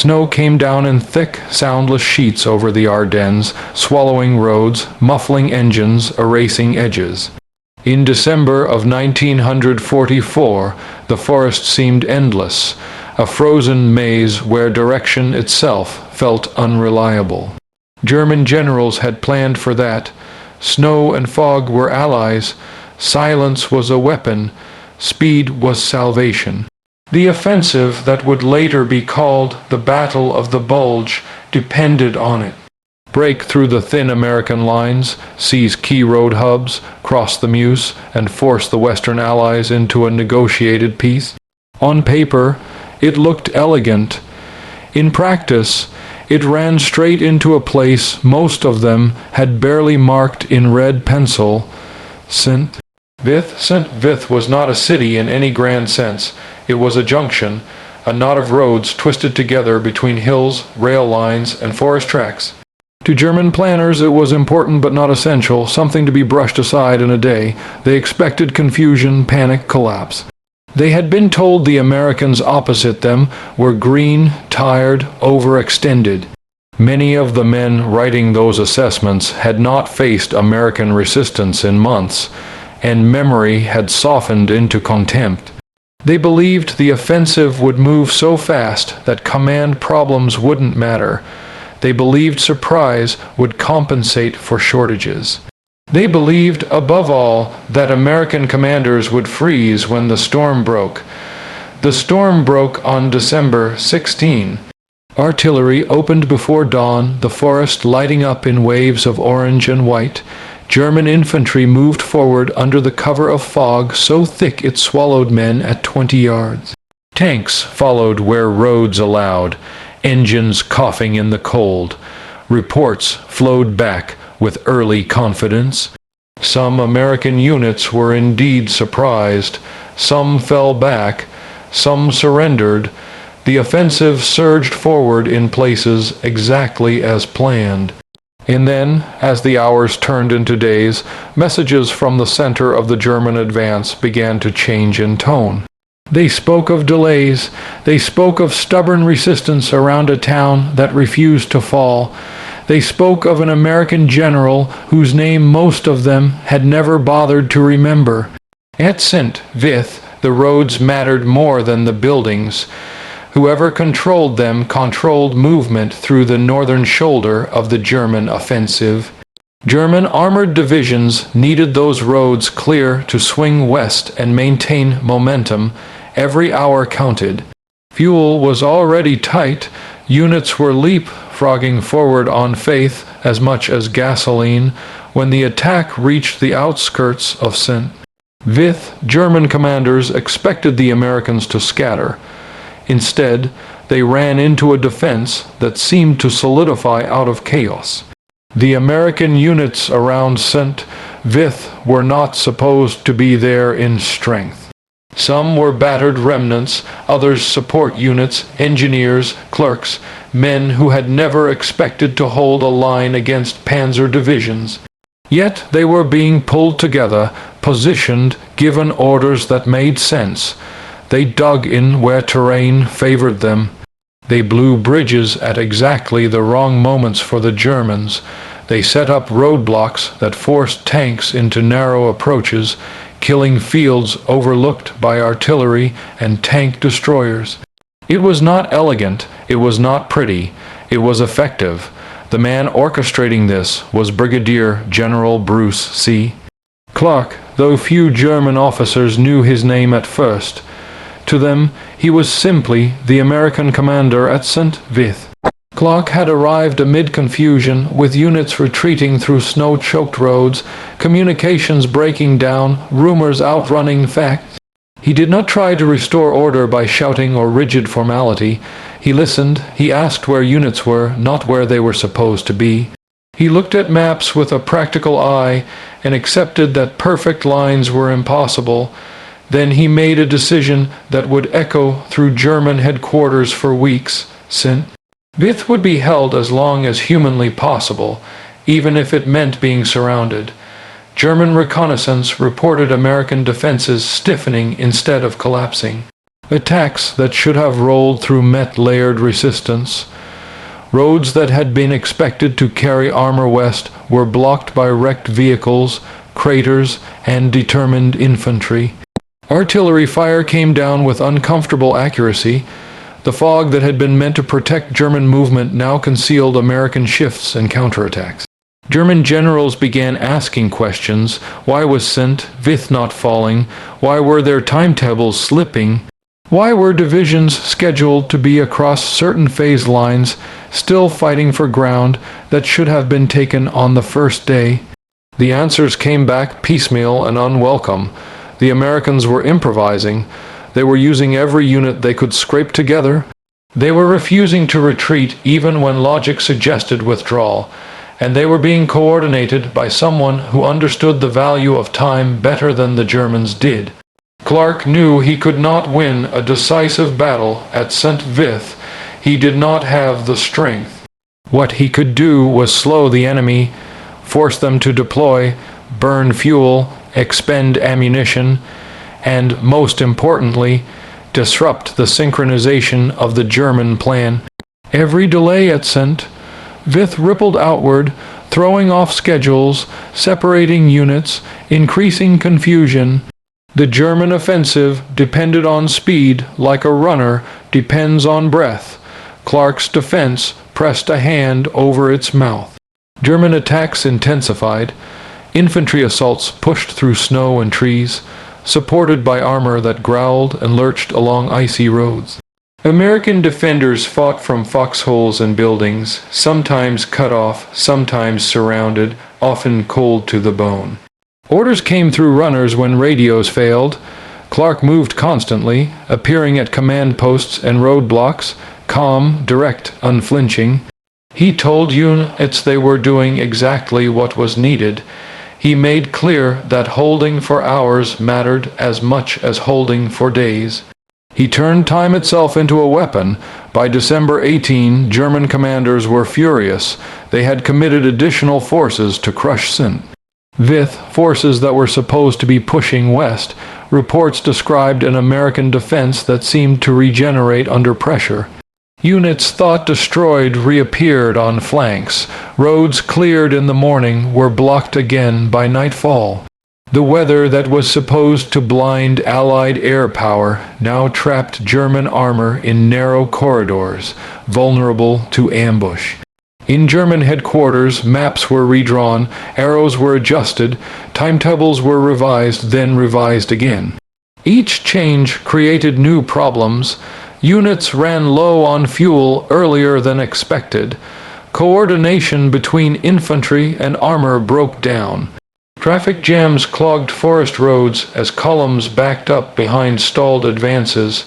Snow came down in thick, soundless sheets over the Ardennes, swallowing roads, muffling engines, erasing edges. In December of 1944, the forest seemed endless, a frozen maze where direction itself felt unreliable. German generals had planned for that. Snow and fog were allies. Silence was a weapon. Speed was salvation. The offensive that would later be called the Battle of the Bulge depended on it. Break through the thin American lines, seize key road hubs, cross the Meuse, and force the Western Allies into a negotiated peace. On paper, it looked elegant. In practice, it ran straight into a place most of them had barely marked in red pencil: St. Vith. St. Vith was not a city in any grand sense. It was a junction, a knot of roads twisted together between hills, rail lines, and forest tracks. To German planners it was important but not essential, something to be brushed aside in a day. They expected confusion, panic, collapse. They had been told the Americans opposite them were green, tired, overextended. Many of the men writing those assessments had not faced American resistance in months, and memory had softened into contempt. They believed the offensive would move so fast that command problems wouldn't matter. They believed surprise would compensate for shortages. They believed, above all, that American commanders would freeze when the storm broke. The storm broke on December 16. Artillery opened before dawn, the forest lighting up in waves of orange and white. German infantry moved forward under the cover of fog so thick it swallowed men at 20 yards. Tanks followed where roads allowed, engines coughing in the cold. Reports flowed back with early confidence. Some American units were indeed surprised. Some fell back. Some surrendered. The offensive surged forward in places exactly as planned. And then, as the hours turned into days, messages from the center of the German advance began to change in tone. They spoke of delays. They spoke of stubborn resistance around a town that refused to fall. They spoke of an American general whose name most of them had never bothered to remember. At St. Vith, the roads mattered more than the buildings. Whoever controlled them controlled movement through the northern shoulder of the German offensive. German armored divisions needed those roads clear to swing west and maintain momentum. Every hour counted. Fuel was already tight. Units were leapfrogging forward on faith as much as gasoline. When the attack reached the outskirts of St. Vith, German commanders expected the Americans to scatter. Instead, they ran into a defense that seemed to solidify out of chaos. The American units around St. Vith were not supposed to be there in strength. Some were battered remnants, others support units, engineers, clerks, men who had never expected to hold a line against panzer divisions. Yet they were being pulled together, positioned, given orders that made sense. They dug in where terrain favored them. They blew bridges at exactly the wrong moments for the Germans. They set up roadblocks that forced tanks into narrow approaches, killing fields overlooked by artillery and tank destroyers. It was not elegant, it was not pretty, it was effective. The man orchestrating this was Brigadier General Bruce C. Clark, though few German officers knew his name at first. To them, he was simply the American commander at St. Vith. Clark had arrived amid confusion, with units retreating through snow-choked roads, communications breaking down, rumors outrunning facts. He did not try to restore order by shouting or rigid formality. He listened, he asked where units were, not where they were supposed to be. He looked at maps with a practical eye and accepted that perfect lines were impossible. Then he made a decision that would echo through German headquarters for weeks. St. Vith would be held as long as humanly possible, even if it meant being surrounded. German reconnaissance reported American defenses stiffening instead of collapsing. Attacks that should have rolled through met layered resistance. Roads that had been expected to carry armor west were blocked by wrecked vehicles, craters, and determined infantry. Artillery fire came down with uncomfortable accuracy. The fog that had been meant to protect German movement now concealed American shifts and counterattacks. German generals began asking questions. Why was St. Vith not falling? Why were their timetables slipping? Why were divisions scheduled to be across certain phase lines, still fighting for ground that should have been taken on the first day? The answers came back piecemeal and unwelcome. The Americans were improvising. They were using every unit they could scrape together. They were refusing to retreat even when logic suggested withdrawal, and they were being coordinated by someone who understood the value of time better than the Germans did. Clark knew he could not win a decisive battle at St. Vith. He did not have the strength. What he could do was slow the enemy, force them to deploy, burn fuel, expend ammunition, and, most importantly, disrupt the synchronization of the German plan. Every delay at St. Vith rippled outward, throwing off schedules, separating units, increasing confusion. The German offensive depended on speed like a runner depends on breath. Clark's defense pressed a hand over its mouth. German attacks intensified. Infantry assaults pushed through snow and trees, supported by armor that growled and lurched along icy roads. American defenders fought from foxholes and buildings, sometimes cut off, sometimes surrounded, often cold to the bone. Orders came through runners when radios failed. Clark moved constantly, appearing at command posts and roadblocks, calm, direct, unflinching. He told units they were doing exactly what was needed. He made clear that holding for hours mattered as much as holding for days. He turned time itself into a weapon. By December 18, German commanders were furious. They had committed additional forces to crush St. Vith, forces that were supposed to be pushing west. Reports described an American defense that seemed to regenerate under pressure. Units thought destroyed reappeared on flanks. Roads cleared in the morning were blocked again by nightfall. The weather that was supposed to blind Allied air power now trapped German armor in narrow corridors, vulnerable to ambush. In German headquarters, maps were redrawn, arrows were adjusted, timetables were revised, then revised again. Each change created new problems. Units ran low on fuel earlier than expected. Coordination between infantry and armor broke down. Traffic jams clogged forest roads as columns backed up behind stalled advances.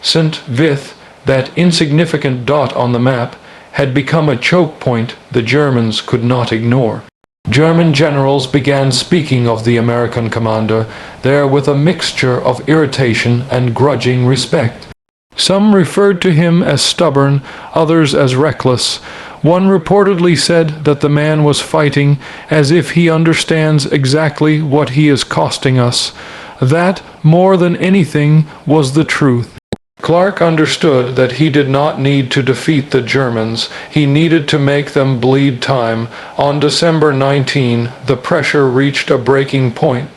St. Vith, that insignificant dot on the map, had become a choke point the Germans could not ignore. German generals began speaking of the American commander there with a mixture of irritation and grudging respect. Some referred to him as stubborn, others as reckless. One reportedly said that the man was fighting as if he understands exactly what he is costing us. That, more than anything, was the truth. Clark understood that he did not need to defeat the Germans. He needed to make them bleed time. On December 19, the pressure reached a breaking point.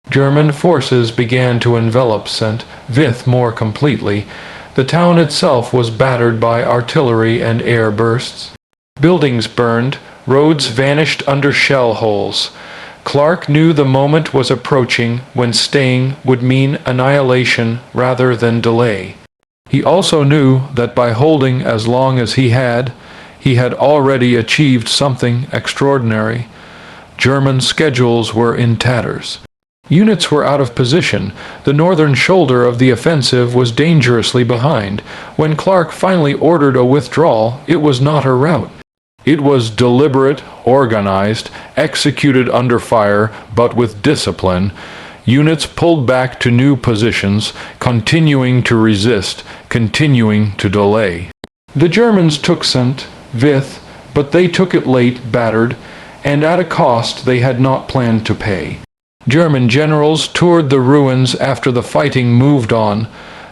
German forces began to envelop St. Vith more completely. The town itself was battered by artillery and air bursts. Buildings burned, roads vanished under shell holes. Clark knew the moment was approaching when staying would mean annihilation rather than delay. He also knew that by holding as long as he had already achieved something extraordinary. German schedules were in tatters. Units were out of position. The northern shoulder of the offensive was dangerously behind. When Clark finally ordered a withdrawal, it was not a rout. It was deliberate, organized, executed under fire, but with discipline. Units pulled back to new positions, continuing to resist, continuing to delay. The Germans took St. Vith, but they took it late, battered, and at a cost they had not planned to pay. German generals toured the ruins after the fighting moved on.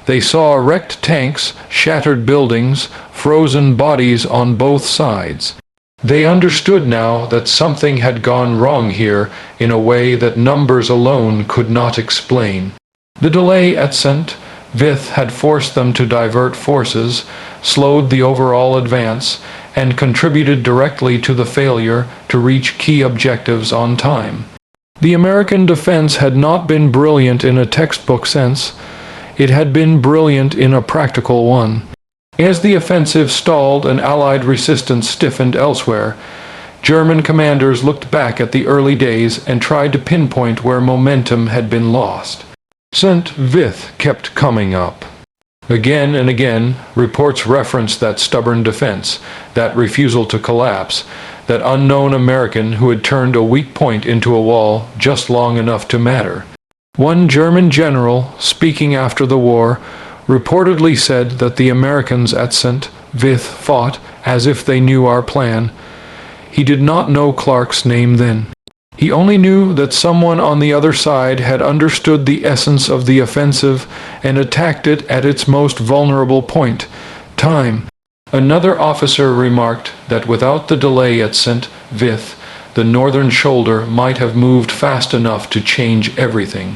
They saw wrecked tanks, shattered buildings, frozen bodies on both sides. They understood now that something had gone wrong here in a way that numbers alone could not explain. The delay at St. Vith had forced them to divert forces, slowed the overall advance, and contributed directly to the failure to reach key objectives on time. The American defense had not been brilliant in a textbook sense. It had been brilliant in a practical one. As the offensive stalled and Allied resistance stiffened elsewhere, German commanders looked back at the early days and tried to pinpoint where momentum had been lost. St. Vith kept coming up. Again and again, reports referenced that stubborn defense, that refusal to collapse, that unknown American who had turned a weak point into a wall just long enough to matter. One German general, speaking after the war, reportedly said that the Americans at St. Vith fought as if they knew our plan. He did not know Clark's name then. He only knew that someone on the other side had understood the essence of the offensive and attacked it at its most vulnerable point, time. Another officer remarked that without the delay at St. Vith, the northern shoulder might have moved fast enough to change everything.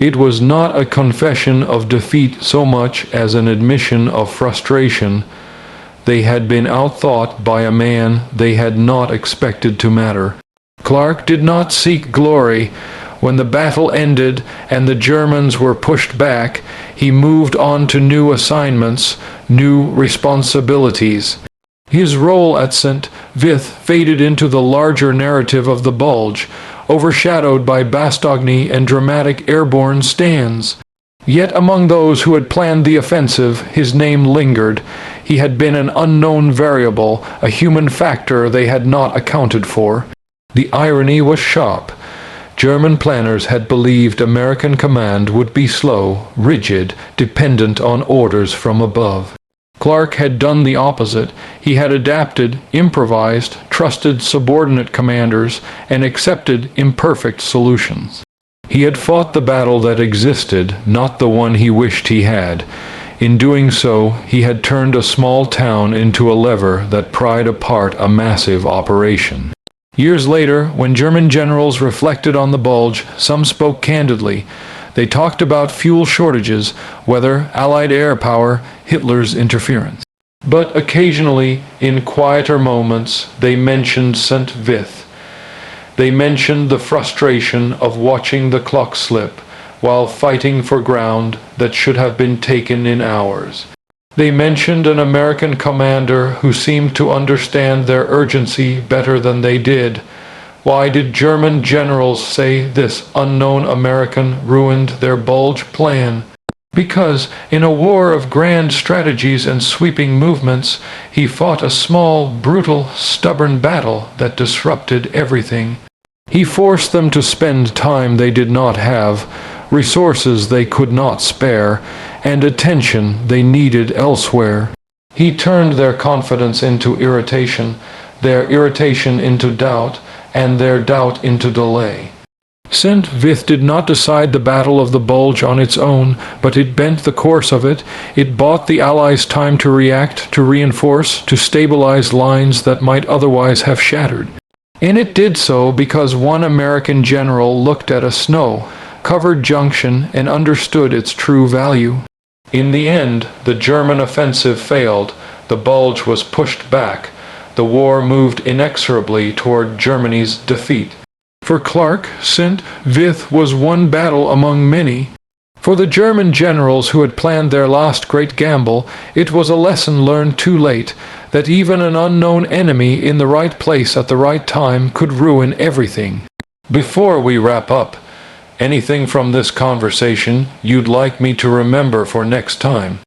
It was not a confession of defeat so much as an admission of frustration. They had been outthought by a man they had not expected to matter. Clark did not seek glory. When the battle ended and the Germans were pushed back, he moved on to new assignments, new responsibilities. His role at St. Vith faded into the larger narrative of the Bulge, overshadowed by Bastogne and dramatic airborne stands. Yet among those who had planned the offensive, his name lingered. He had been an unknown variable, a human factor they had not accounted for. The irony was sharp. German planners had believed American command would be slow, rigid, dependent on orders from above. Clark had done the opposite. He had adapted, improvised, trusted subordinate commanders, and accepted imperfect solutions. He had fought the battle that existed, not the one he wished he had. In doing so, he had turned a small town into a lever that pried apart a massive operation. Years later, when German generals reflected on the Bulge, some spoke candidly. They talked about fuel shortages, weather, Allied air power, Hitler's interference. But occasionally, in quieter moments, they mentioned St. Vith. They mentioned the frustration of watching the clock slip while fighting for ground that should have been taken in hours. They mentioned an American commander who seemed to understand their urgency better than they did. Why did German generals say this unknown American ruined their Bulge plan? Because in a war of grand strategies and sweeping movements, he fought a small, brutal, stubborn battle that disrupted everything. He forced them to spend time they did not have, resources they could not spare, and attention they needed elsewhere. He turned their confidence into irritation, their irritation into doubt, and their doubt into delay. St. Vith did not decide the Battle of the Bulge on its own, but it bent the course of it. It bought the Allies time to react, to reinforce, to stabilize lines that might otherwise have shattered. And it did so because one American general looked at a snow-covered junction and understood its true value. In the end, the German offensive failed. The Bulge was pushed back. The war moved inexorably toward Germany's defeat. For Clark, St. Vith was one battle among many. For the German generals who had planned their last great gamble, it was a lesson learned too late, that even an unknown enemy in the right place at the right time could ruin everything. Before we wrap up, anything from this conversation you'd like me to remember for next time?